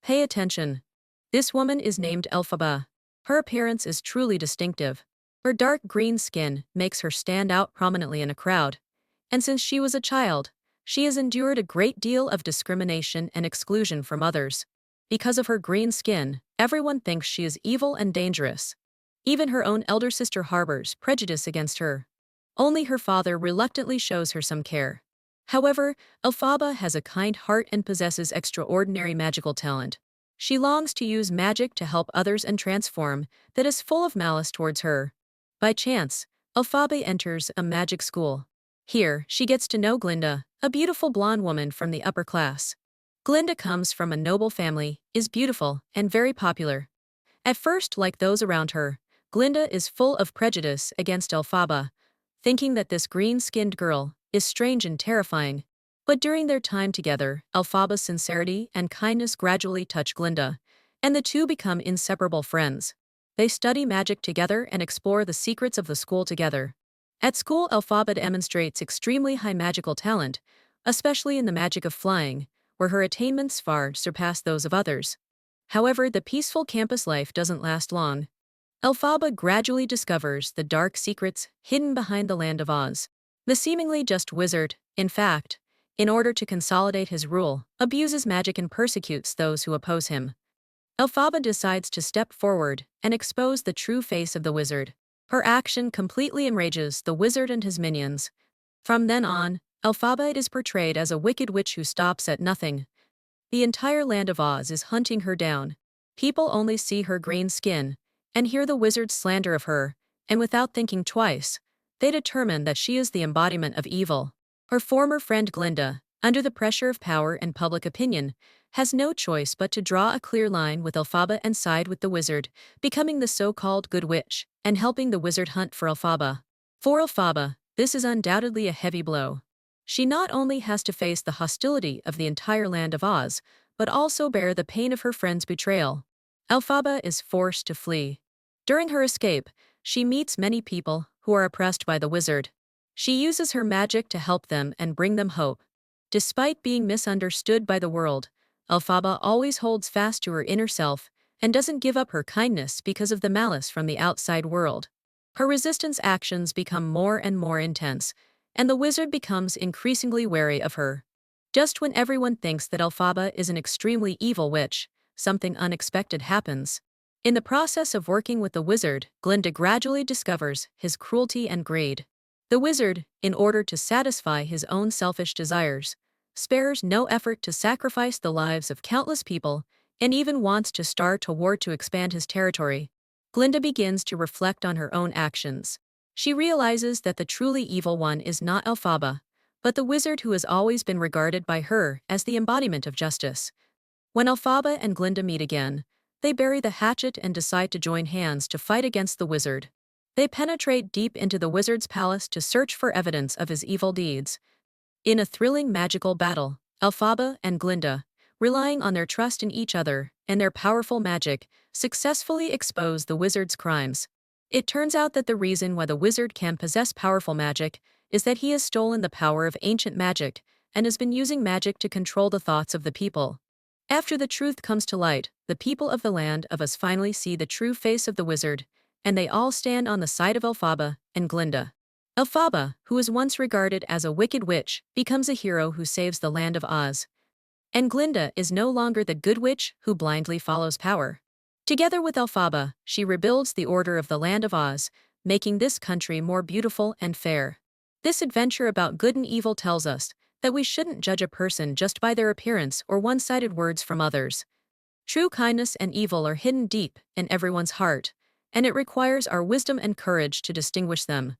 Pay attention. This woman is named Elphaba. Her appearance is truly distinctive. Her dark green skin makes her stand out prominently in a crowd. And since she was a child, she has endured a great deal of discrimination and exclusion from others. Because of her green skin, everyone thinks she is evil and dangerous. Even her own elder sister harbors prejudice against her. Only her father reluctantly shows her some care. However, Elphaba has a kind heart and possesses extraordinary magical talent. She longs to use magic to help others and transform that is full of malice towards her. By chance, Elphaba enters a magic school. Here, she gets to know Glinda, a beautiful blonde woman from the upper class. Glinda comes from a noble family, is beautiful, and very popular. At first, like those around her, Glinda is full of prejudice against Elphaba, thinking that this green-skinned girl is strange and terrifying. But during their time together, Elphaba's sincerity and kindness gradually touch Glinda, and the two become inseparable friends. They study magic together and explore the secrets of the school together. At school, Elphaba demonstrates extremely high magical talent, especially in the magic of flying, where her attainments far surpass those of others. However, the peaceful campus life doesn't last long. Elphaba gradually discovers the dark secrets hidden behind the Land of Oz. The seemingly just wizard, in fact, in order to consolidate his rule, abuses magic and persecutes those who oppose him. Elphaba decides to step forward and expose the true face of the wizard. Her action completely enrages the wizard and his minions. From then on, Elphaba is portrayed as a wicked witch who stops at nothing. The entire Land of Oz is hunting her down. People only see her green skin and hear the wizard's slander of her, and without thinking twice, they determine that she is the embodiment of evil. Her former friend Glinda, under the pressure of power and public opinion, has no choice but to draw a clear line with Elphaba and side with the wizard, becoming the so-called good witch, and helping the wizard hunt for Elphaba. For Elphaba, this is undoubtedly a heavy blow. She not only has to face the hostility of the entire Land of Oz, but also bear the pain of her friend's betrayal. Elphaba is forced to flee. During her escape, she meets many people who are oppressed by the wizard. She uses her magic to help them and bring them hope. Despite being misunderstood by the world, Elphaba always holds fast to her inner self and doesn't give up her kindness because of the malice from the outside world. Her resistance actions become more and more intense, and the wizard becomes increasingly wary of her. Just when everyone thinks that Elphaba is an extremely evil witch, something unexpected happens. In the process of working with the wizard, Glinda gradually discovers his cruelty and greed. The wizard, in order to satisfy his own selfish desires, spares no effort to sacrifice the lives of countless people and even wants to start a war to expand his territory. Glinda begins to reflect on her own actions. She realizes that the truly evil one is not Elphaba, but the wizard who has always been regarded by her as the embodiment of justice. When Elphaba and Glinda meet again, they bury the hatchet and decide to join hands to fight against the wizard. They penetrate deep into the wizard's palace to search for evidence of his evil deeds. In a thrilling magical battle, Elphaba and Glinda, relying on their trust in each other and their powerful magic, successfully expose the wizard's crimes. It turns out that the reason why the wizard can possess powerful magic is that he has stolen the power of ancient magic and has been using magic to control the thoughts of the people. After the truth comes to light, the people of the Land of Oz finally see the true face of the wizard, and they all stand on the side of Elphaba and Glinda. Elphaba, who was once regarded as a wicked witch, becomes a hero who saves the Land of Oz. And Glinda is no longer the good witch who blindly follows power. Together with Elphaba, she rebuilds the order of the Land of Oz, making this country more beautiful and fair. This adventure about good and evil tells us that we shouldn't judge a person just by their appearance or one-sided words from others. True kindness and evil are hidden deep in everyone's heart, and it requires our wisdom and courage to distinguish them.